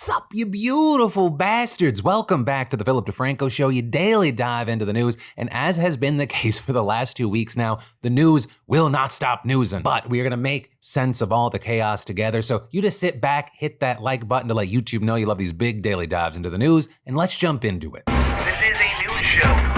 What's up, you beautiful bastards? Welcome back to the Philip DeFranco Show, your daily dive into the news. And as has been the case for the last 2 weeks now, the news will not stop newsing. But we are gonna make sense of all the chaos together. So you just sit back, hit that like button to let YouTube know you love these big daily dives into the news, and let's jump into it. This is a news show.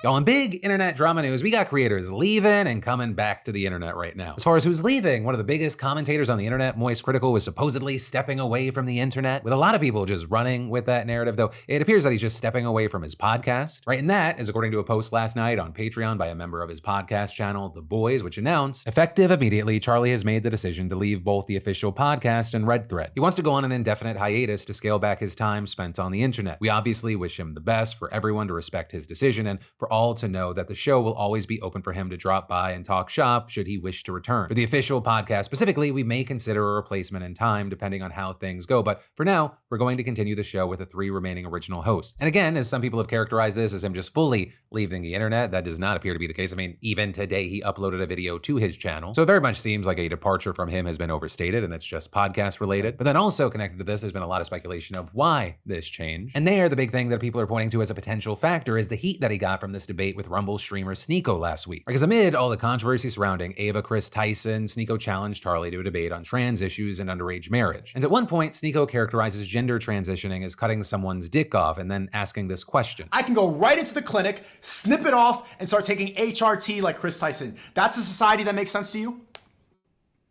Y'all, in big internet drama news, we got creators leaving and coming back to the internet right now. As far as who's leaving, one of the biggest commentators on the internet, Moist Critical, was supposedly stepping away from the internet, with a lot of people just running with that narrative, though it appears that he's just stepping away from his podcast, right? And that is according to a post last night on Patreon by a member of his podcast channel, The Boys, which announced, effective immediately, Charlie has made the decision to leave both the official podcast and Red Thread. He wants to go on an indefinite hiatus to scale back his time spent on the internet. We obviously wish him the best, for everyone to respect his decision, and for all to know that the show will always be open for him to drop by and talk shop should he wish to return. For the official podcast specifically, we may consider a replacement in time depending on how things go, but for now, we're going to continue the show with the 3 remaining original hosts. And again, as some people have characterized this as him just fully leaving the internet, that does not appear to be the case. I mean, even today he uploaded a video to his channel, so it very much seems like a departure from him has been overstated and it's just podcast related. But then also connected to this, there's been a lot of speculation of why this change. And there, the big thing that people are pointing to as a potential factor is the heat that he got from this debate with Rumble streamer Sneako last week. Because amid all the controversy surrounding Ava Chris Tyson, Sneako challenged Charlie to a debate on trans issues and underage marriage. And at one point, Sneako characterizes gender transitioning as cutting someone's dick off and then asking this question. I can go right into the clinic, snip it off, and start taking HRT like Chris Tyson. That's a society that makes sense to you?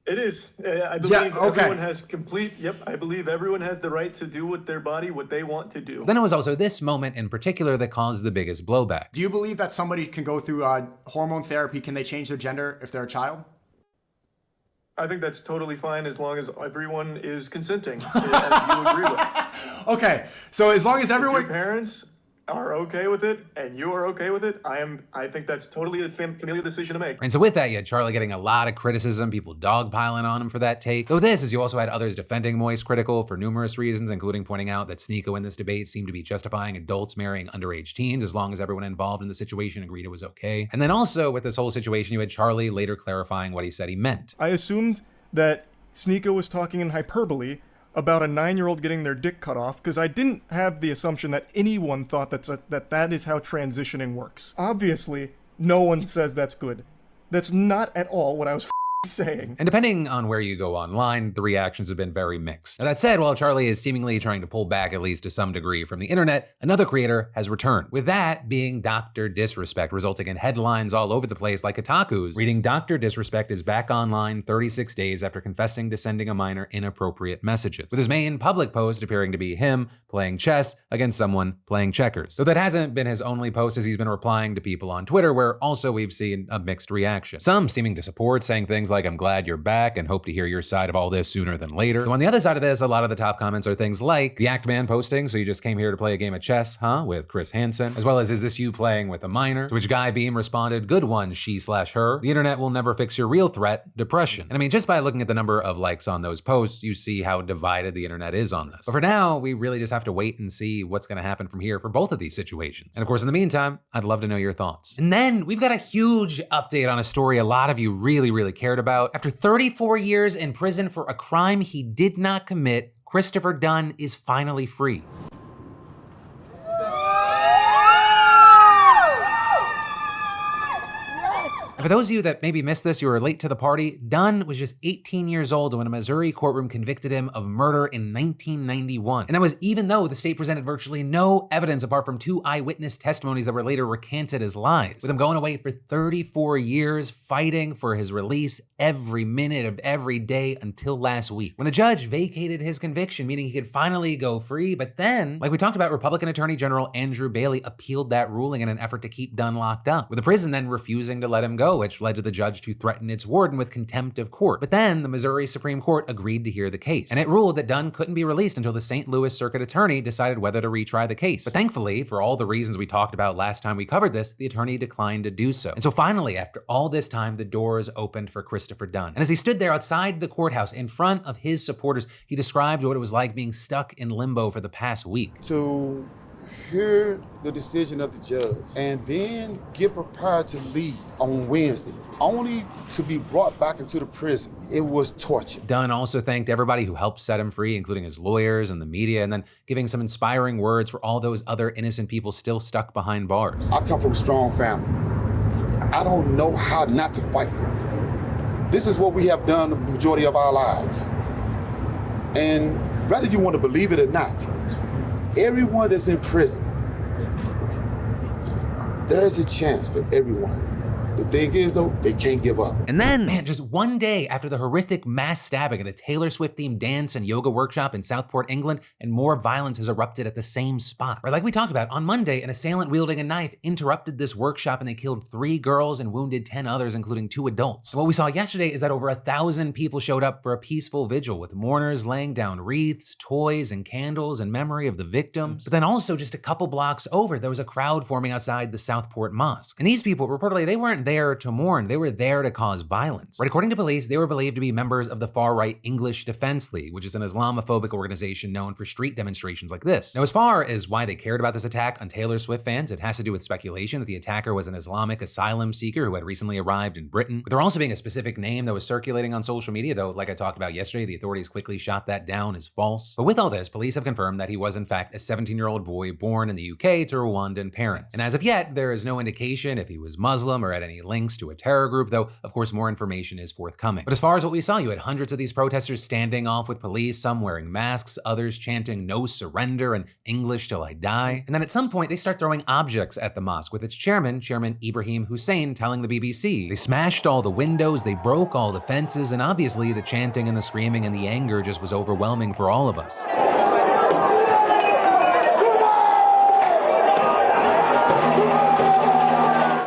It is. I believe okay. everyone has I believe everyone has the right to do with their body what they want to do. Then it was also this moment in particular that caused the biggest blowback. Do you believe that somebody can go through hormone therapy? Can they change their gender if they're a child? I think that's totally fine as long as everyone is consenting, as you agree with. Okay, so as long as If everyone... your parents are okay with it and you are okay with it, I think that's totally a familial decision to make. And so with that, you had Charlie getting a lot of criticism, people dogpiling on him for that take. Though this is you also had others defending Moist Critical for numerous reasons, including pointing out that Sneako in this debate seemed to be justifying adults marrying underage teens as long as everyone involved in the situation agreed it was okay. And then also with this whole situation, you had Charlie later clarifying what he said he meant. I assumed that Sneako was talking in hyperbole about a 9-year-old getting their dick cut off, because I didn't have the assumption that anyone thought that is how transitioning works. Obviously, no one says that's good. That's not at all what I was saying. And depending on where you go online, the reactions have been very mixed. Now that said, while Charlie is seemingly trying to pull back at least to some degree from the internet, another creator has returned. With that being Dr. Disrespect, resulting in headlines all over the place like Kotaku's, reading Dr. Disrespect is back online 36 days after confessing to sending a minor inappropriate messages. With his main public post appearing to be him playing chess against someone playing checkers. So that hasn't been his only post, as he's been replying to people on Twitter, where also we've seen a mixed reaction. Some seeming to support, saying things like, I'm glad you're back and hope to hear your side of all this sooner than later. So on the other side of this, a lot of the top comments are things like the Act Man posting, so you just came here to play a game of chess, huh? With Chris Hansen, as well as, is this you playing with a minor? To which Guy Beam responded, good one, she/her. The internet will never fix your real threat, depression. And I mean, just by looking at the number of likes on those posts, you see how divided the internet is on this. But for now, we really just have to wait and see what's gonna happen from here for both of these situations. And of course, in the meantime, I'd love to know your thoughts. And then we've got a huge update on a story a lot of you really cared about. After 34 years in prison for a crime he did not commit, Christopher Dunn is finally free. For those of you that maybe missed this, you were late to the party, Dunn was just 18 years old when a Missouri courtroom convicted him of murder in 1991. And that was even though the state presented virtually no evidence apart from 2 eyewitness testimonies that were later recanted as lies. With him going away for 34 years, fighting for his release every minute of every day until last week, when the judge vacated his conviction, meaning he could finally go free. But then, like we talked about, Republican Attorney General Andrew Bailey appealed that ruling in an effort to keep Dunn locked up, with the prison then refusing to let him go, which led to the judge to threaten its warden with contempt of court. But then the Missouri Supreme Court agreed to hear the case, and it ruled that Dunn couldn't be released until the St. Louis Circuit Attorney decided whether to retry the case. But thankfully, for all the reasons we talked about last time we covered this, the attorney declined to do so. And so finally, after all this time, the doors opened for Christopher Dunn. And as he stood there outside the courthouse in front of his supporters, he described what it was like being stuck in limbo for the past week. So hear the decision of the judge, and then get prepared to leave on Wednesday, only to be brought back into the prison. It was torture. Dunn also thanked everybody who helped set him free, including his lawyers and the media, and then giving some inspiring words for all those other innocent people still stuck behind bars. I come from a strong family. I don't know how not to fight. This is what we have done the majority of our lives. And whether you want to believe it or not, everyone that's in prison, there's a chance for everyone. The thing is, though, they can't give up. And then, man, just one day after the horrific mass stabbing at a Taylor Swift-themed dance and yoga workshop in Southport, England, and more violence has erupted at the same spot. Right, like we talked about, on Monday, an assailant wielding a knife interrupted this workshop and they killed 3 girls and wounded 10 others, including 2 adults. And what we saw yesterday is that over 1,000 people showed up for a peaceful vigil with mourners laying down wreaths, toys, and candles in memory of the victims. But then also just a couple blocks over, there was a crowd forming outside the Southport Mosque. And these people, reportedly, they weren't there to mourn, they were there to cause violence. Right, according to police, they were believed to be members of the far-right English Defense League, which is an Islamophobic organization known for street demonstrations like this. Now, as far as why they cared about this attack on Taylor Swift fans, it has to do with speculation that the attacker was an Islamic asylum seeker who had recently arrived in Britain. With there also being a specific name that was circulating on social media, though, like I talked about yesterday, the authorities quickly shot that down as false. But with all this, police have confirmed that he was in fact a 17-year-old boy born in the UK to Rwandan parents. And as of yet, there is no indication if he was Muslim or had any links to a terror group, though of course more information is forthcoming. But as far as what we saw, you had hundreds of these protesters standing off with police, some wearing masks, others chanting "No surrender" and "English till I die." And then at some point, they start throwing objects at the mosque, with its Chairman Ibrahim Hussein telling the BBC, they smashed all the windows, they broke all the fences, and obviously the chanting and the screaming and the anger just was overwhelming for all of us.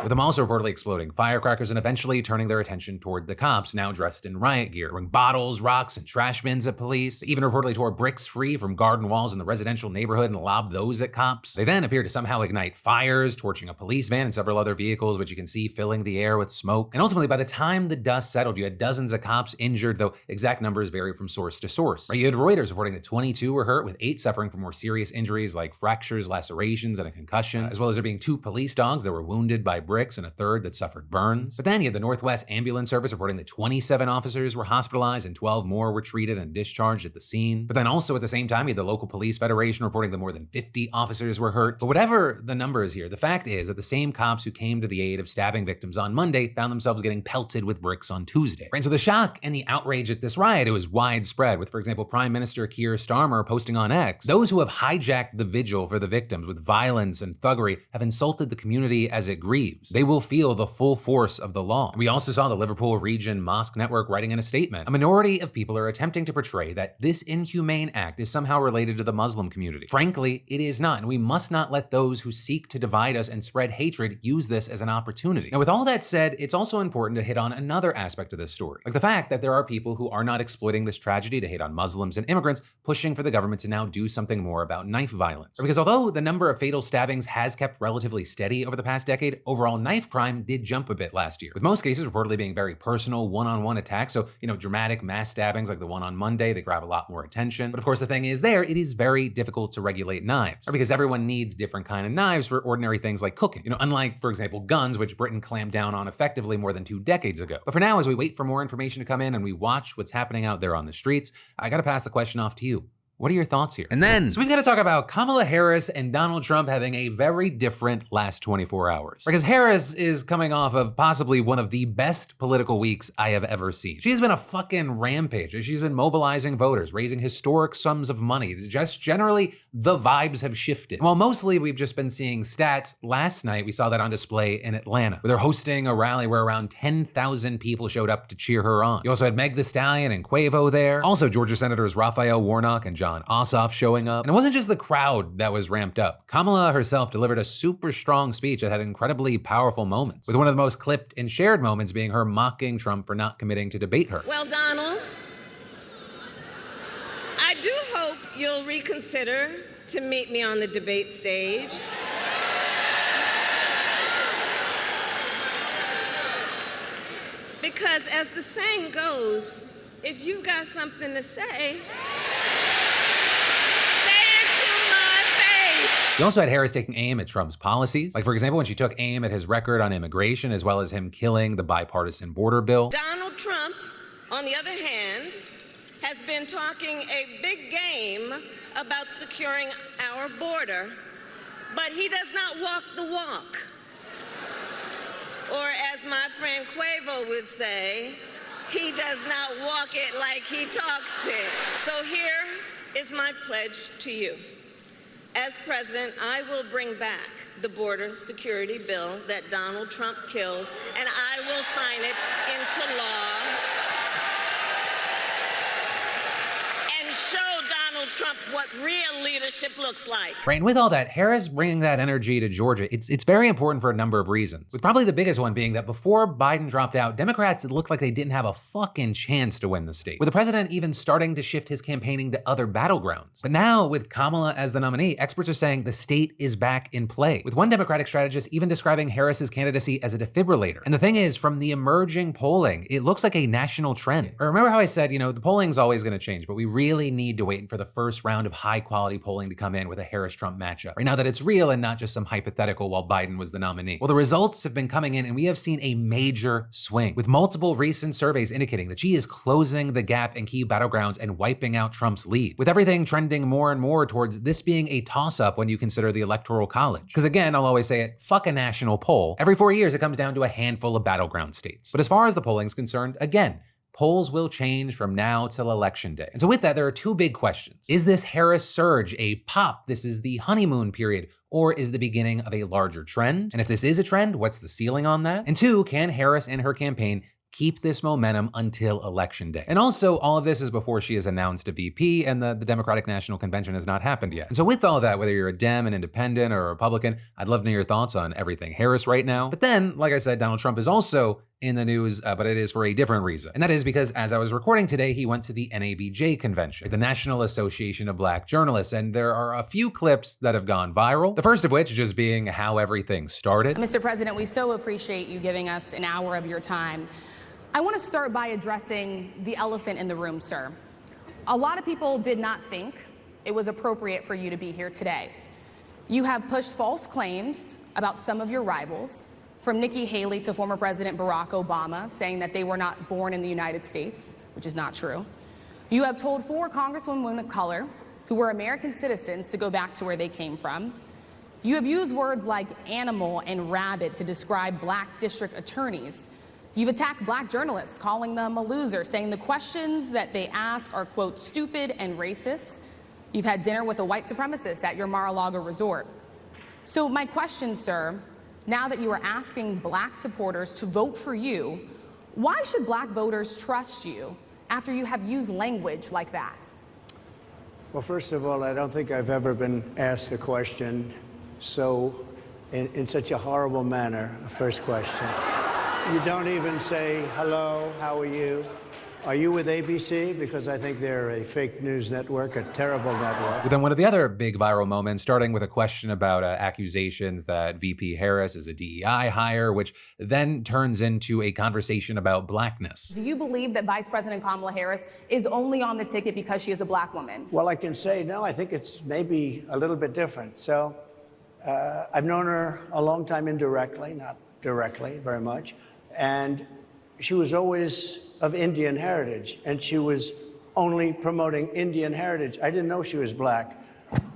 With them also reportedly exploding firecrackers and eventually turning their attention toward the cops, now dressed in riot gear, throwing bottles, rocks, and trash bins at police. They even reportedly tore bricks free from garden walls in the residential neighborhood and lobbed those at cops. They then appeared to somehow ignite fires, torching a police van and several other vehicles, which you can see filling the air with smoke. And ultimately, by the time the dust settled, you had dozens of cops injured, though exact numbers vary from source to source. You had Reuters reporting that 22 were hurt, with 8 suffering from more serious injuries like fractures, lacerations, and a concussion, as well as there being 2 police dogs that were wounded by bricks and a 3rd that suffered burns. But then you had the Northwest Ambulance Service reporting that 27 officers were hospitalized and 12 more were treated and discharged at the scene. But then also at the same time, you had the local police federation reporting that more than 50 officers were hurt. But whatever the number is here, the fact is that the same cops who came to the aid of stabbing victims on Monday found themselves getting pelted with bricks on Tuesday. Right? So the shock and the outrage at this riot, it was widespread, with, for example, Prime Minister Keir Starmer posting on X, those who have hijacked the vigil for the victims with violence and thuggery have insulted the community as it grieves. They will feel the full force of the law. We also saw the Liverpool Region Mosque Network writing in a statement, a minority of people are attempting to portray that this inhumane act is somehow related to the Muslim community. Frankly, it is not, and we must not let those who seek to divide us and spread hatred use this as an opportunity. Now, with all that said, it's also important to hit on another aspect of this story, like the fact that there are people who are not exploiting this tragedy to hate on Muslims and immigrants, pushing for the government to now do something more about knife violence. Because although the number of fatal stabbings has kept relatively steady over the past decade, overall knife crime did jump a bit last year, with most cases reportedly being very personal, one-on-one attacks. So, dramatic mass stabbings like the one on Monday, they grab a lot more attention. But of course, the thing is it is very difficult to regulate knives, because everyone needs different kind of knives for ordinary things like cooking. Unlike, for example, guns, which Britain clamped down on effectively more than 2 decades ago. But for now, as we wait for more information to come in and we watch what's happening out there on the streets, I gotta pass the question off to you. What are your thoughts here? And then, so we've got to talk about Kamala Harris and Donald Trump having a very different last 24 hours. Because Harris is coming off of possibly one of the best political weeks I have ever seen. She's been a fucking rampage. She's been mobilizing voters, raising historic sums of money. Just generally, the vibes have shifted. While mostly we've just been seeing stats, last night we saw that on display in Atlanta, where they're hosting a rally where around 10,000 people showed up to cheer her on. You also had Meg Thee Stallion and Quavo there. Also, Georgia Senators Raphael Warnock and John Ossoff showing up. And it wasn't just the crowd that was ramped up. Kamala herself delivered a super strong speech that had incredibly powerful moments, with one of the most clipped and shared moments being her mocking Trump for not committing to debate her. Well, Donald, I do hope you'll reconsider to meet me on the debate stage. Because as the saying goes, if you've got something to say, say it to my face. You also had Harris taking aim at Trump's policies. Like, for example, when she took aim at his record on immigration, as well as him killing the bipartisan border bill. Donald Trump, on the other hand, has been talking a big game about securing our border, but he does not walk the walk. Or as my friend Quavo would say, he does not walk it like he talks it. So here is my pledge to you. As president, I will bring back the border security bill that Donald Trump killed, and I will sign it into law and show Donald Trump what real leadership looks like. Right, and with all that, Harris bringing that energy to Georgia, it's very important for a number of reasons. With probably the biggest one being that before Biden dropped out, Democrats, it looked like they didn't have a fucking chance to win the state, with the president even starting to shift his campaigning to other battlegrounds. But now, with Kamala as the nominee, experts are saying the state is back in play, with one Democratic strategist even describing Harris's candidacy as a defibrillator. And the thing is, from the emerging polling, it looks like a national trend. Remember how I said, the polling's always going to change, but we really need to wait for the first round of high-quality polling to come in with a Harris-Trump matchup. Right now that it's real and not just some hypothetical while Biden was the nominee. Well, the results have been coming in and we have seen a major swing, with multiple recent surveys indicating that she is closing the gap in key battlegrounds and wiping out Trump's lead, with everything trending more and more towards this being a toss-up when you consider the Electoral College. Because again, I'll always say it, fuck a national poll. Every 4 years, it comes down to a handful of battleground states. But as far as the polling's concerned, again, polls will change from now till election day. And so with that, there are two big questions. Is this Harris surge a pop? This is the honeymoon period, or is the beginning of a larger trend? And if this is a trend, what's the ceiling on that? And two, can Harris and her campaign keep this momentum until election day? And also, all of this is before she has announced a VP and the Democratic National Convention has not happened yet. And so with all that, whether you're a Dem, an independent, or a Republican, I'd love to know your thoughts on everything Harris right now. But then, like I said, Donald Trump is also in the news, but it is for a different reason. And that is because as I was recording today, he went to the NABJ convention, the National Association of Black Journalists, and there are a few clips that have gone viral. The first of which just being how everything started. Mr. President, we so appreciate you giving us an hour of your time. I want to start by addressing the elephant in the room, sir. A lot of people did not think it was appropriate for you to be here today. You have pushed false claims about some of your rivals, from Nikki Haley to former President Barack Obama, saying that they were not born in the United States, which is not true. You have told 4 congresswomen of color who were American citizens to go back to where they came from. You have used words like animal and rabid to describe black district attorneys. You've attacked black journalists, calling them a loser, saying the questions that they ask are, quote, stupid and racist. You've had dinner with a white supremacist at your Mar-a-Lago resort. So my question, sir, now that you are asking black supporters to vote for you, why should black voters trust you after you have used language like that? Well, first of all, I don't think I've ever been asked a question in such a horrible manner, a first question. You don't even say, hello, how are you? Are you with ABC? Because I think they're a fake news network, a terrible network. But then one of the other big viral moments, starting with a question about accusations that VP Harris is a DEI hire, which then turns into a conversation about blackness. Do you believe that Vice President Kamala Harris is only on the ticket because she is a black woman? Well, I can say, no, I think it's maybe a little bit different. So I've known her a long time indirectly, not directly very much. And she was always of Indian heritage, and she was only promoting Indian heritage. I didn't know she was black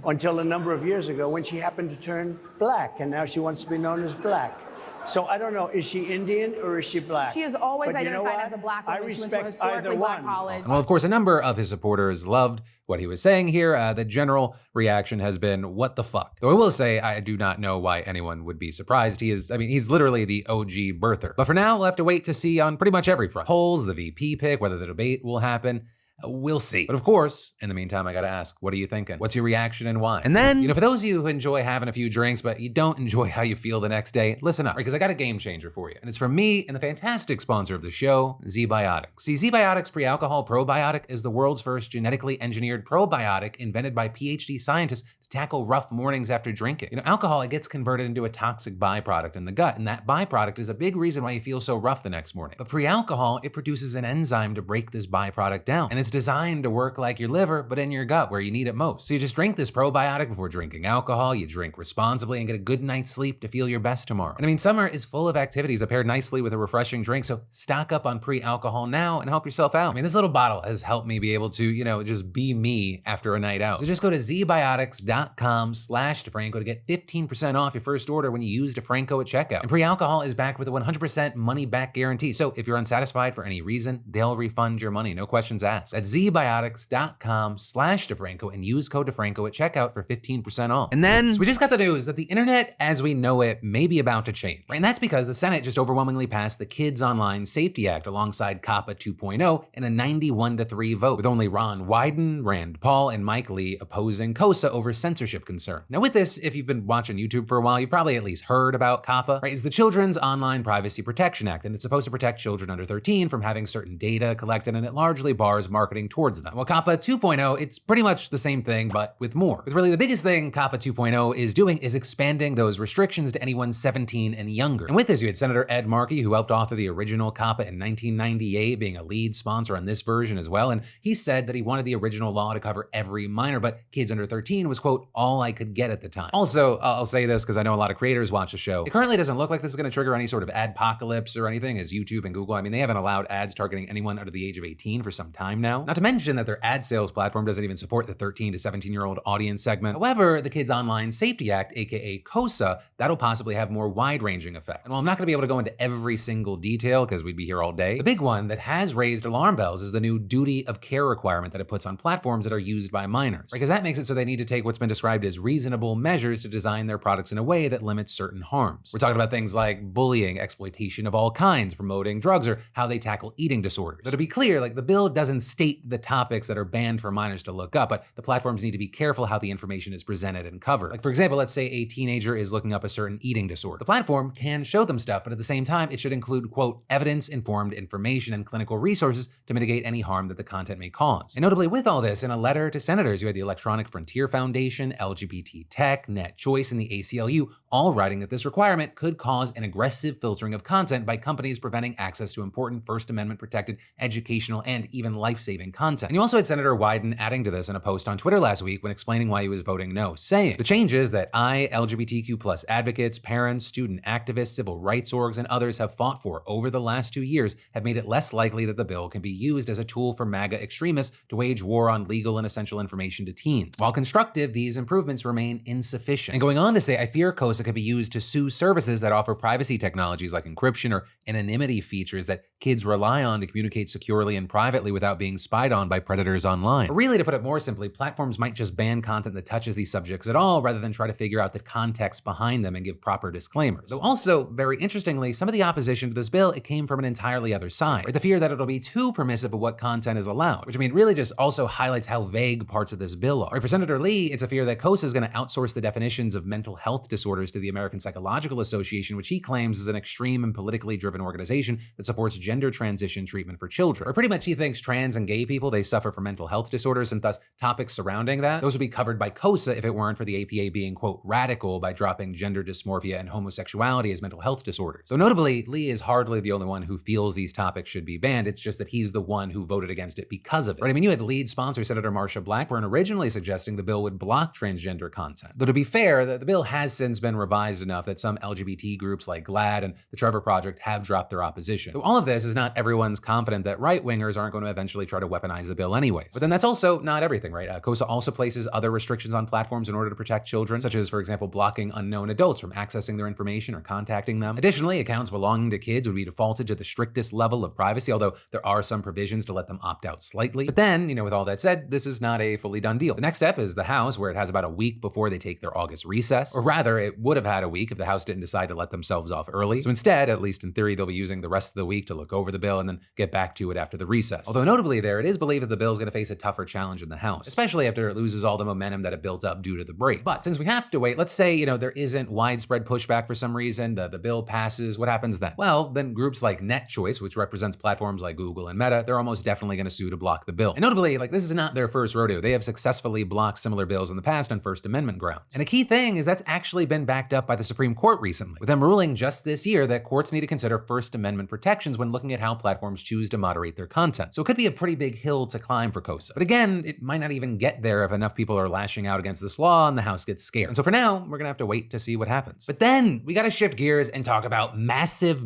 until a number of years ago when she happened to turn black, and now she wants to be known as black. So I don't know, is she Indian or is she black? She is always identified as a black woman. She went to a historically black college. Well, of course, a number of his supporters loved what he was saying here. The general reaction has been, what the fuck? Though I will say, I do not know why anyone would be surprised. He's literally the OG birther. But for now, we'll have to wait to see on pretty much every front. Polls, the VP pick, whether the debate will happen. We'll see. But of course, in the meantime, I gotta ask, what are you thinking? What's your reaction and why? And then, for those of you who enjoy having a few drinks, but you don't enjoy how you feel the next day, listen up, because I got a game changer for you. And it's from me and the fantastic sponsor of the show, ZBiotics. See, ZBiotics Pre-Alcohol Probiotic is the world's first genetically engineered probiotic invented by PhD scientists to tackle rough mornings after drinking. Alcohol, it gets converted into a toxic byproduct in the gut, and that byproduct is a big reason why you feel so rough the next morning. But pre-alcohol, it produces an enzyme to break this byproduct down, and it's designed to work like your liver, but in your gut where you need it most. So you just drink this probiotic before drinking alcohol, you drink responsibly, and get a good night's sleep to feel your best tomorrow. And I mean, summer is full of activities that pair nicely with a refreshing drink, so stock up on pre-alcohol now and help yourself out. I mean, this little bottle has helped me be able to, just be me after a night out. So just go to zbiotics.com/DeFranco to get 15% off your first order when you use DeFranco at checkout. And pre-alcohol is backed with a 100% money-back guarantee. So if you're unsatisfied for any reason, they'll refund your money, no questions asked. That's zbiotics.com/DeFranco and use code DeFranco at checkout for 15% off. And then we just got the news that the internet as we know it may be about to change. Right? And that's because the Senate just overwhelmingly passed the Kids Online Safety Act alongside COPPA 2.0 in a 91-3 vote, with only Ron Wyden, Rand Paul, and Mike Lee opposing KOSA over censorship concerns. Now with this, if you've been watching YouTube for a while, you've probably at least heard about COPPA, right? It's the Children's Online Privacy Protection Act, and it's supposed to protect children under 13 from having certain data collected, and it largely bars marketing towards them. Well, COPPA 2.0, it's pretty much the same thing, but with more. With really the biggest thing COPPA 2.0 is doing is expanding those restrictions to anyone 17 and younger. And with this, you had Senator Ed Markey, who helped author the original COPPA in 1998, being a lead sponsor on this version as well. And he said that he wanted the original law to cover every minor, but kids under 13 was, quote, all I could get at the time. Also, I'll say this because I know a lot of creators watch the show. It currently doesn't look like this is going to trigger any sort of adpocalypse or anything, as YouTube and Google, I mean, they haven't allowed ads targeting anyone under the age of 18 for some time now. Not to mention that their ad sales platform doesn't even support the 13 to 17-year-old audience segment. However, the Kids Online Safety Act, aka KOSA, that'll possibly have more wide-ranging effects. And while I'm not going to be able to go into every single detail because we'd be here all day, the big one that has raised alarm bells is the new duty of care requirement that it puts on platforms that are used by minors. Because that makes it so they need to take what's been described as reasonable measures to design their products in a way that limits certain harms. We're talking about things like bullying, exploitation of all kinds, promoting drugs, or how they tackle eating disorders. So to be clear, the bill doesn't state the topics that are banned for minors to look up, but the platforms need to be careful how the information is presented and covered. For example, let's say a teenager is looking up a certain eating disorder. The platform can show them stuff, but at the same time, it should include, quote, evidence-informed information and clinical resources to mitigate any harm that the content may cause. And notably with all this, in a letter to senators, you had the Electronic Frontier Foundation, LGBT Tech, Net Choice, and the ACLU all writing that this requirement could cause an aggressive filtering of content by companies preventing access to important First Amendment protected educational and even life-saving content. And you also had Senator Wyden adding to this in a post on Twitter last week when explaining why he was voting no, saying, the changes that LGBTQ+ advocates, parents, student activists, civil rights orgs, and others have fought for over the last 2 years have made it less likely that the bill can be used as a tool for MAGA extremists to wage war on legal and essential information to teens. While constructive, these improvements remain insufficient. And going on to say, I fear KOSA could be used to sue services that offer privacy technologies like encryption or anonymity features that kids rely on to communicate securely and privately without being spied on by predators online. Or really, to put it more simply, platforms might just ban content that touches these subjects at all rather than try to figure out the context behind them and give proper disclaimers. Though also, very interestingly, some of the opposition to this bill, it came from an entirely other side, right? The fear that it'll be too permissive of what content is allowed, which I mean really just also highlights how vague parts of this bill are. Right? For Senator Lee, it's a fear that KOSA is going to outsource the definitions of mental health disorders to the American Psychological Association, which he claims is an extreme and politically driven organization that supports gender transition treatment for children. Or pretty much he thinks trans and gay people, they suffer from mental health disorders, and thus topics surrounding that, those would be covered by KOSA if it weren't for the APA being, quote, radical by dropping gender dysmorphia and homosexuality as mental health disorders. So notably, Lee is hardly the only one who feels these topics should be banned. It's just that he's the one who voted against it because of it. Right? I mean, you had lead sponsor Senator Marsha Blackburn originally suggesting the bill would block transgender content. Though to be fair, the bill has since been revised enough that some LGBT groups like GLAAD and the Trevor Project have dropped their opposition. Though all of this is not everyone's confident that right-wingers aren't going to eventually try to weaponize the bill anyways. But then that's also not everything, right? KOSA also places other restrictions on platforms in order to protect children, such as, for example, blocking unknown adults from accessing their information or contacting them. Additionally, accounts belonging to kids would be defaulted to the strictest level of privacy, although there are some provisions to let them opt out slightly. But then, with all that said, this is not a fully done deal. The next step is the House, where it has about a week before they take their August recess. Or rather, it would would have had a week if the House didn't decide to let themselves off early. So instead, at least in theory, they'll be using the rest of the week to look over the bill and then get back to it after the recess. Although notably there, it is believed that the bill is going to face a tougher challenge in the House, especially after it loses all the momentum that it built up due to the break. But since we have to wait, let's say, there isn't widespread pushback for some reason, the bill passes, what happens then? Well, then groups like NetChoice, which represents platforms like Google and Meta, they're almost definitely going to sue to block the bill. And notably, this is not their first rodeo. They have successfully blocked similar bills in the past on First Amendment grounds. And a key thing is that's actually been backed up by the Supreme Court recently, with them ruling just this year that courts need to consider First Amendment protections when looking at how platforms choose to moderate their content. So it could be a pretty big hill to climb for KOSA. But again, it might not even get there if enough people are lashing out against this law and the House gets scared. And so for now, we're gonna have to wait to see what happens. But then we gotta shift gears and talk about massive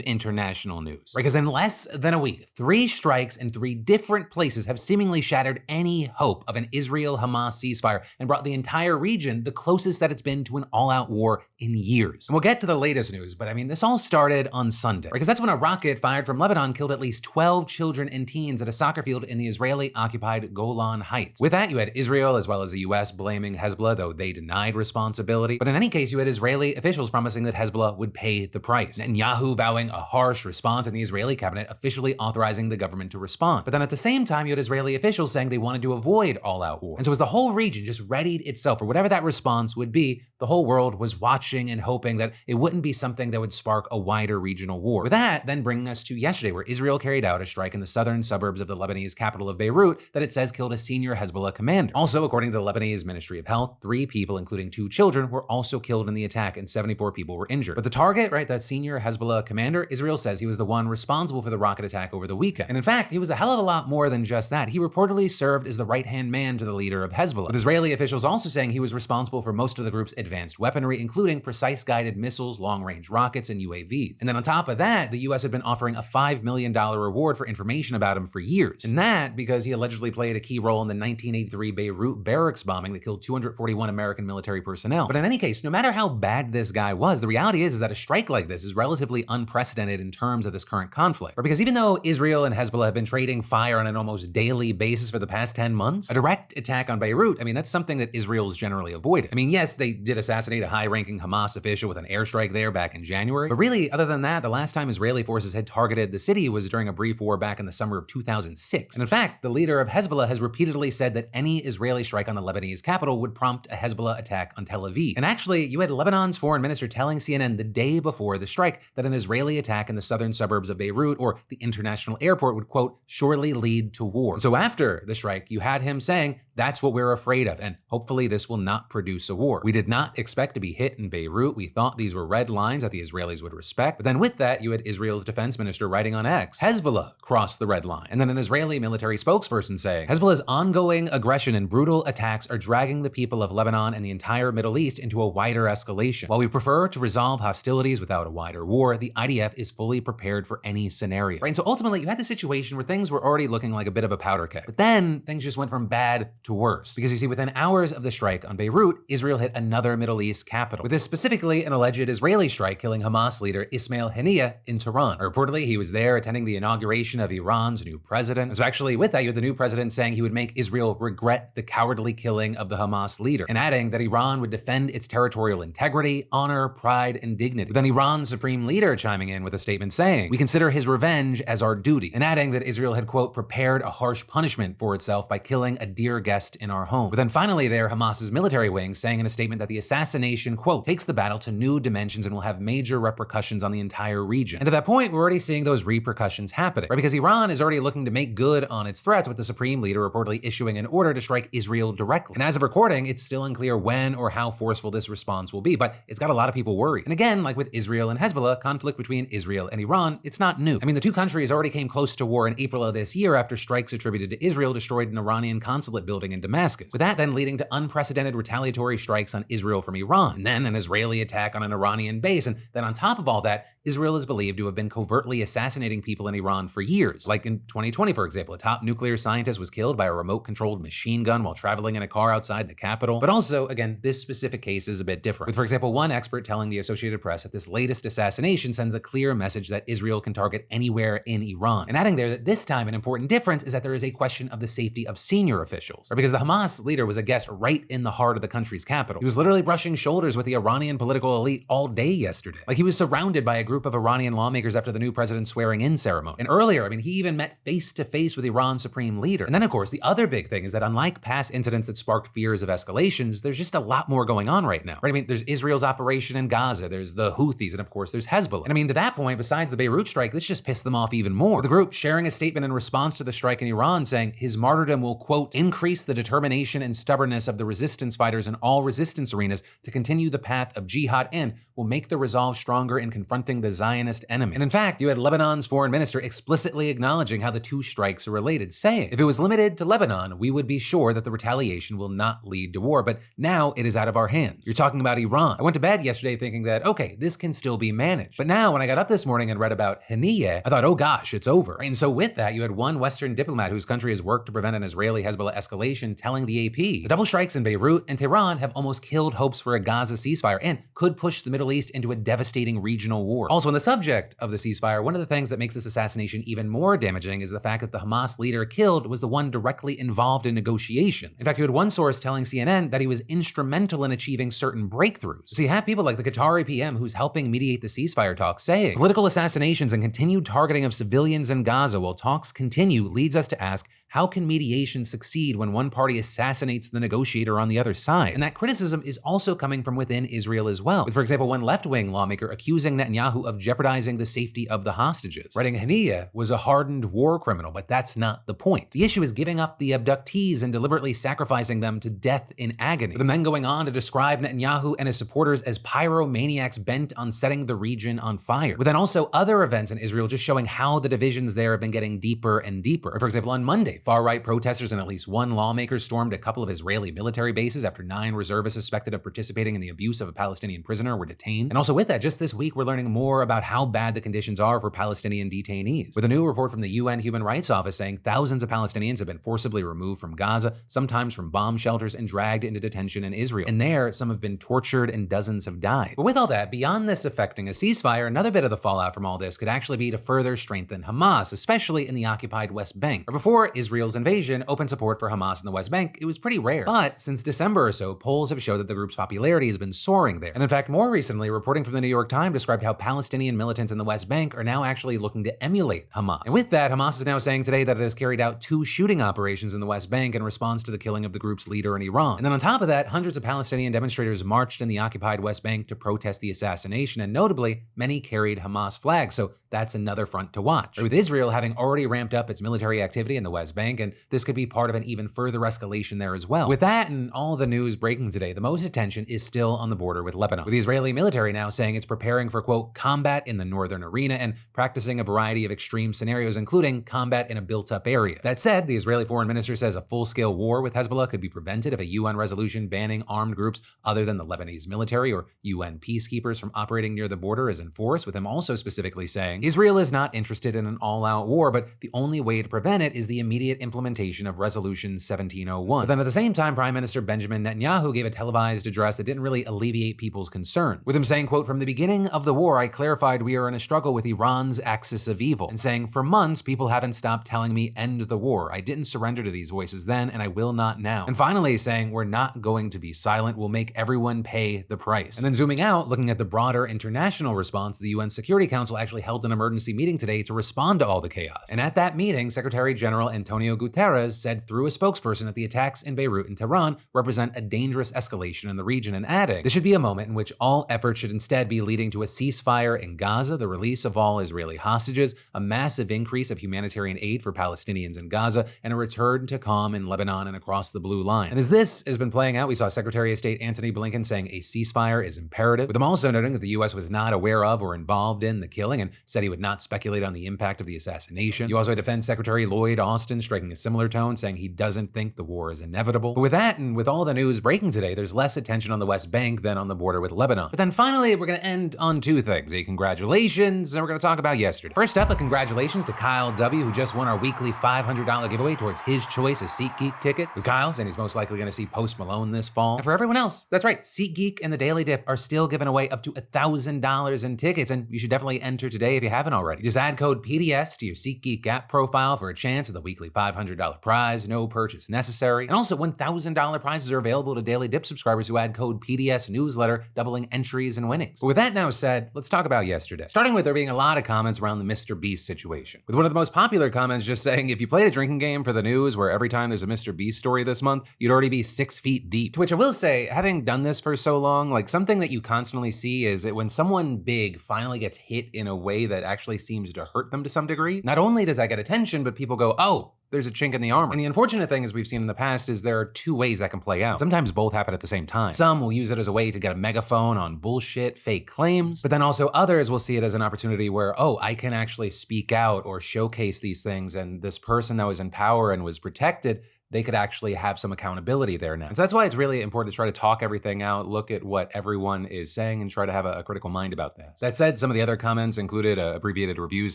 international news, right? Because in less than a week, 3 strikes in 3 different places have seemingly shattered any hope of an Israel-Hamas ceasefire and brought the entire region the closest that it's been to an all-out war in years. And we'll get to the latest news, but this all started on Sunday, right? Because that's when a rocket fired from Lebanon killed at least 12 children and teens at a soccer field in the Israeli-occupied Golan Heights. With that, you had Israel as well as the US blaming Hezbollah, though they denied responsibility. But in any case, you had Israeli officials promising that Hezbollah would pay the price. Netanyahu vowing a harsh response and the Israeli cabinet officially authorizing the government to respond. But then at the same time, you had Israeli officials saying they wanted to avoid all-out war. And so as the whole region just readied itself for whatever that response would be, the whole world was watching and hoping that it wouldn't be something that would spark a wider regional war. With that, then bringing us to yesterday, where Israel carried out a strike in the southern suburbs of the Lebanese capital of Beirut that it says killed a senior Hezbollah commander. Also, according to the Lebanese Ministry of Health, 3 people, including 2 children, were also killed in the attack and 74 people were injured. But the target, right, that senior Hezbollah commander, Israel says he was the one responsible for the rocket attack over the weekend. And in fact, he was a hell of a lot more than just that. He reportedly served as the right-hand man to the leader of Hezbollah, with Israeli officials also saying he was responsible for most of the group's advanced weaponry, including precise guided missiles, long-range rockets, and UAVs. And then on top of that, the US had been offering a $5 million reward for information about him for years. And that because he allegedly played a key role in the 1983 Beirut barracks bombing that killed 241 American military personnel. But in any case, no matter how bad this guy was, the reality is that a strike like this is relatively unprecedented in terms of this current conflict. Right? Because even though Israel and Hezbollah have been trading fire on an almost daily basis for the past 10 months, a direct attack on Beirut, that's something that Israel's generally avoided. Yes, they did assassinate a high-ranking Hamas official with an airstrike there back in January, but really, other than that, the last time Israeli forces had targeted the city was during a brief war back in the summer of 2006. And in fact, the leader of Hezbollah has repeatedly said that any Israeli strike on the Lebanese capital would prompt a Hezbollah attack on Tel Aviv. And actually, you had Lebanon's foreign minister telling CNN the day before the strike that an Israeli attack in the southern suburbs of Beirut or the international airport would, quote, surely lead to war. So after the strike, you had him saying, that's what we're afraid of, and hopefully this will not produce a war. We did not expect to be hit in Beirut. We thought these were red lines that the Israelis would respect. But then with that, you had Israel's defense minister writing on X, Hezbollah crossed the red line. And then an Israeli military spokesperson saying, Hezbollah's ongoing aggression and brutal attacks are dragging the people of Lebanon and the entire Middle East into a wider escalation. While we prefer to resolve hostilities without a wider war, the IDF is fully prepared for any scenario. Right? And so ultimately, you had the situation where things were already looking like a bit of a powder keg. But then things just went from bad to worse. Because you see, within hours of the strike on Beirut, Israel hit another Middle East capital, with this specifically an alleged Israeli strike killing Hamas leader Ismail Haniyeh in Tehran. Reportedly, he was there attending the inauguration of Iran's new president. So actually, with that, you had the new president saying he would make Israel regret the cowardly killing of the Hamas leader, and adding that Iran would defend its territorial integrity, honor, pride, and dignity. But then Iran's supreme leader chiming in with a statement saying, we consider his revenge as our duty, and adding that Israel had, quote, prepared a harsh punishment for itself by killing a dear guest in our home. But then finally there, Hamas's military wing saying in a statement that the assassination, quote, takes the battle to new dimensions and will have major repercussions on the entire region. And to that point, we're already seeing those repercussions happening, right? Because Iran is already looking to make good on its threats, with the supreme leader reportedly issuing an order to strike Israel directly. And as of recording, it's still unclear when or how forceful this response will be, but it's got a lot of people worried. And again, like with Israel and Hezbollah, conflict between Israel and Iran, it's not new. The two countries already came close to war in April of this year after strikes attributed to Israel destroyed an Iranian consulate building in Damascus, with that then leading to unprecedented retaliatory strikes on Israel from Iran, and then an Israeli attack on an Iranian base. And then on top of all that, Israel is believed to have been covertly assassinating people in Iran for years. Like in 2020, for example, a top nuclear scientist was killed by a remote-controlled machine gun while traveling in a car outside the capital. But also, again, this specific case is a bit different, with, for example, one expert telling the Associated Press that this latest assassination sends a clear message that Israel can target anywhere in Iran, and adding there that this time an important difference is that there is a question of the safety of senior officials, because the Hamas leader was a guest right in the heart of the country's capital. He was literally brushing shoulders with the Iranian political elite all day yesterday. Like, he was surrounded by a group of Iranian lawmakers after the new president's swearing-in ceremony. And earlier, he even met face-to-face with Iran's supreme leader. And then, of course, the other big thing is that unlike past incidents that sparked fears of escalations, there's just a lot more going on right now. Right? There's Israel's operation in Gaza, there's the Houthis, and of course, there's Hezbollah. And to that point, besides the Beirut strike, this just pissed them off even more. The group sharing a statement in response to the strike in Iran saying his martyrdom will, quote, increase the determination and stubbornness of the resistance fighters in all resistance arenas to continue the path of jihad and will make the resolve stronger in confronting the Zionist enemy. And in fact, you had Lebanon's foreign minister explicitly acknowledging how the two strikes are related, saying, if it was limited to Lebanon, we would be sure that the retaliation will not lead to war, but now it is out of our hands. You're talking about Iran. I went to bed yesterday thinking that, okay, this can still be managed. But now when I got up this morning and read about Haniyeh, I thought, oh gosh, it's over. And so with that, you had one Western diplomat whose country has worked to prevent an Israeli-Hezbollah escalation telling the AP, the double strikes in Beirut and Tehran have almost killed hopes for a Gaza ceasefire and could push the Middle East into a devastating regional war. Also, on the subject of the ceasefire, one of the things that makes this assassination even more damaging is the fact that the Hamas leader killed was the one directly involved in negotiations. In fact, you had one source telling CNN that he was instrumental in achieving certain breakthroughs. So you have people like the Qatari PM who's helping mediate the ceasefire talks saying, political assassinations and continued targeting of civilians in Gaza while talks continue leads us to ask, how can mediation succeed when one party assassinates the negotiator on the other side? And that criticism is also coming from within Israel as well. With, for example, one left-wing lawmaker accusing Netanyahu of jeopardizing the safety of the hostages, writing Haniyeh was a hardened war criminal, but that's not the point. The issue is giving up the abductees and deliberately sacrificing them to death in agony, with them then going on to describe Netanyahu and his supporters as pyromaniacs bent on setting the region on fire. But then also other events in Israel just showing how the divisions there have been getting deeper and deeper. For example, on Monday, far-right protesters and at least one lawmaker stormed a couple of Israeli military bases after 9 reservists suspected of participating in the abuse of a Palestinian prisoner were detained. And also with that, just this week, we're learning more about how bad the conditions are for Palestinian detainees, with a new report from the UN Human Rights Office saying thousands of Palestinians have been forcibly removed from Gaza, sometimes from bomb shelters, and dragged into detention in Israel. And there, some have been tortured and dozens have died. But with all that, beyond this affecting a ceasefire, another bit of the fallout from all this could actually be to further strengthen Hamas, especially in the occupied West Bank. Before Israel's invasion, open support for Hamas in the West Bank, it was pretty rare. But since December or so, polls have showed that the group's popularity has been soaring there. And in fact, more recently, reporting from the New York Times described how Palestinian militants in the West Bank are now actually looking to emulate Hamas. And with that, Hamas is now saying today that it has carried out 2 shooting operations in the West Bank in response to the killing of the group's leader in Iran. And then on top of that, hundreds of Palestinian demonstrators marched in the occupied West Bank to protest the assassination, and notably, many carried Hamas flags, so that's another front to watch. With Israel having already ramped up its military activity in the West Bank, and this could be part of an even further escalation there as well. With that and all the news breaking today, the most attention is still on the border with Lebanon, with the Israeli military now saying it's preparing for, quote, combat in the northern arena and practicing a variety of extreme scenarios, including combat in a built-up area. That said, the Israeli foreign minister says a full-scale war with Hezbollah could be prevented if a UN resolution banning armed groups other than the Lebanese military or UN peacekeepers from operating near the border is enforced, with him also specifically saying Israel is not interested in an all-out war, but the only way to prevent it is the immediate implementation of Resolution 1701. But then at the same time, Prime Minister Benjamin Netanyahu gave a televised address that didn't really alleviate people's concerns, with him saying, quote, from the beginning of the war, I clarified we are in a struggle with Iran's axis of evil, and saying, for months, people haven't stopped telling me end the war. I didn't surrender to these voices then, and I will not now. And finally saying, we're not going to be silent, we'll make everyone pay the price. And then zooming out, looking at the broader international response, the UN Security Council actually held an emergency meeting today to respond to all the chaos. And at that meeting, Secretary General Antonio Guterres said through a spokesperson that the attacks in Beirut and Tehran represent a dangerous escalation in the region, and adding, this should be a moment in which all efforts should instead be leading to a ceasefire in Gaza, the release of all Israeli hostages, a massive increase of humanitarian aid for Palestinians in Gaza, and a return to calm in Lebanon and across the Blue Line. And as this has been playing out, we saw Secretary of State Antony Blinken saying a ceasefire is imperative, with him also noting that the U.S. was not aware of or involved in the killing and said he would not speculate on the impact of the assassination. You also had Defense Secretary Lloyd Austin striking a similar tone, saying he doesn't think the war is inevitable. But with that, and with all the news breaking today, there's less attention on the West Bank than on the border with Lebanon. But then finally, we're going to end on 2 things. A congratulations, and we're going to talk about yesterday. First up, a congratulations to Kyle W., who just won our weekly $500 giveaway towards his choice of SeatGeek tickets. With Kyle saying he's most likely going to see Post Malone this fall. And for everyone else, that's right, SeatGeek and the Daily Dip are still giving away up to $1,000 in tickets, and you should definitely enter today if you haven't already. Just add code PDS to your SeatGeek app profile for a chance at the weekly $500 prize, no purchase necessary. And also $1,000 prizes are available to Daily Dip subscribers who add code PDS newsletter, doubling entries and winnings. But with that now said, let's talk about yesterday. Starting with there being a lot of comments around the Mr. Beast situation. With one of the most popular comments just saying, if you played a drinking game for the news where every time there's a Mr. Beast story this month, you'd already be 6 feet deep. To which I will say, having done this for so long, like something that you constantly see is that when someone big finally gets hit in a way that actually seems to hurt them to some degree, not only does that get attention, but people go, oh, there's a chink in the armor. And the unfortunate thing, as we've seen in the past, is there are two ways that can play out. Sometimes both happen at the same time. Some will use it as a way to get a megaphone on bullshit, fake claims, but then also others will see it as an opportunity where, oh, I can actually speak out or showcase these things, and this person that was in power and was protected, they could actually have some accountability there now. And so that's why it's really important to try to talk everything out, look at what everyone is saying, and try to have a critical mind about that. That said, some of the other comments included abbreviated reviews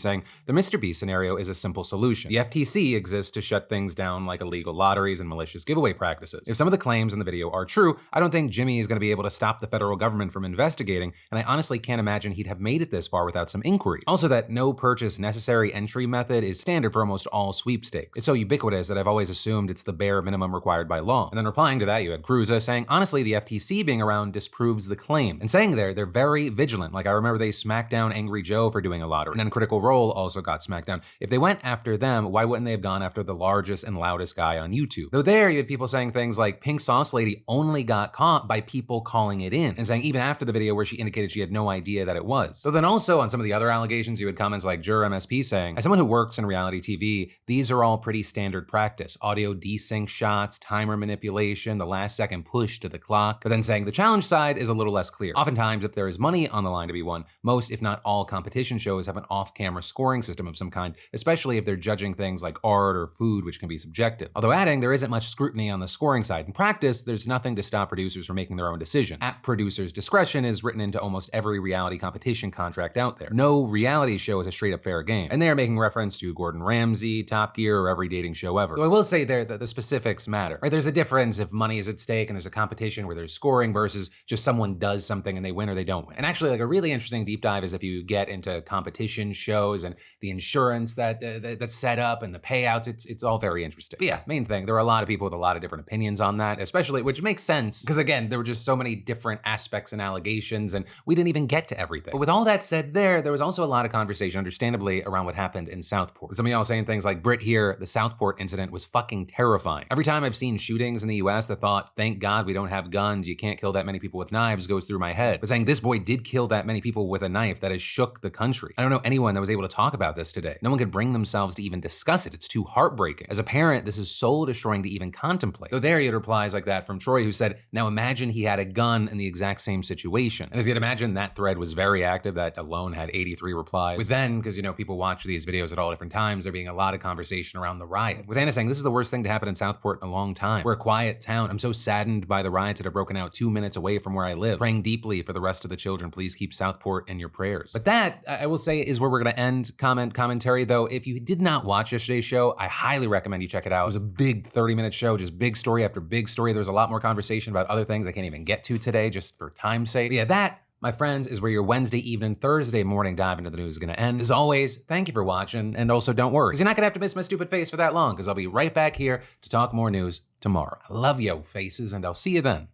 saying, the Mr. Beast scenario is a simple solution. The FTC exists to shut things down like illegal lotteries and malicious giveaway practices. If some of the claims in the video are true, I don't think Jimmy is going to be able to stop the federal government from investigating, and I honestly can't imagine he'd have made it this far without some inquiry. Also, that no purchase necessary entry method is standard for almost all sweepstakes. It's so ubiquitous that I've always assumed it's the bare minimum required by law. And then replying to that, you had Cruza saying, honestly, the FTC being around disproves the claim. And saying they're very vigilant. Like I remember they smacked down Angry Joe for doing a lottery. And then Critical Role also got smacked down. If they went after them, why wouldn't they have gone after the largest and loudest guy on YouTube? Though there, you had people saying things like Pink Sauce Lady only got caught by people calling it in, and saying even after the video where she indicated she had no idea that it was. So then also on some of the other allegations, you had comments like Jur MSP saying, as someone who works in reality TV, these are all pretty standard practice. Audio desync shots, timer manipulation, the last second push to the clock, but then saying the challenge side is a little less clear. Oftentimes, if there is money on the line to be won, most, if not all, competition shows have an off-camera scoring system of some kind, especially if they're judging things like art or food, which can be subjective. Although adding, there isn't much scrutiny on the scoring side. In practice, there's nothing to stop producers from making their own decisions. At producers' discretion is written into almost every reality competition contract out there. No reality show is a straight-up fair game. And they are making reference to Gordon Ramsay, Top Gear, or every dating show ever. So I will say there that the specifics matter. Right? There's a difference if money is at stake and there's a competition where there's scoring versus just someone does something and they win or they don't win. And actually, like a really interesting deep dive is if you get into competition shows and the insurance that's set up and the payouts. It's all very interesting. But yeah, main thing, there are a lot of people with a lot of different opinions on that, especially, which makes sense because again, there were just so many different aspects and allegations and we didn't even get to everything. But with all that said there was also a lot of conversation, understandably, around what happened in Southport. Some of y'all saying things like, Brit here, the Southport incident was fucking terrifying. Every time I've seen shootings in the US, the thought, thank God we don't have guns, you can't kill that many people with knives, goes through my head. But saying this boy did kill that many people with a knife, that has shook the country. I don't know anyone that was able to talk about this today. No one could bring themselves to even discuss it. It's too heartbreaking. As a parent, this is soul destroying to even contemplate. Though there you had replies like that from Troy who said, now imagine he had a gun in the exact same situation. And as you'd imagine, that thread was very active. That alone had 83 replies. With then, because people watch these videos at all different times, there being a lot of conversation around the riots. With Anna saying, this is the worst thing to happen in Southport in a long time. We're a quiet town. I'm so saddened by the riots that have broken out 2 minutes away from where I live. Praying deeply for the rest of the children. Please keep Southport in your prayers. But that, I will say, is where we're going to end commentary, though. If you did not watch yesterday's show, I highly recommend you check it out. It was a big 30-minute show, just big story after big story. There was a lot more conversation about other things I can't even get to today, just for time's sake. But yeah, that, my friends, is where your Wednesday evening, Thursday morning dive into the news is going to end. As always, thank you for watching, and also don't worry, because you're not going to have to miss my stupid face for that long, because I'll be right back here to talk more news tomorrow. I love yo faces, and I'll see you then.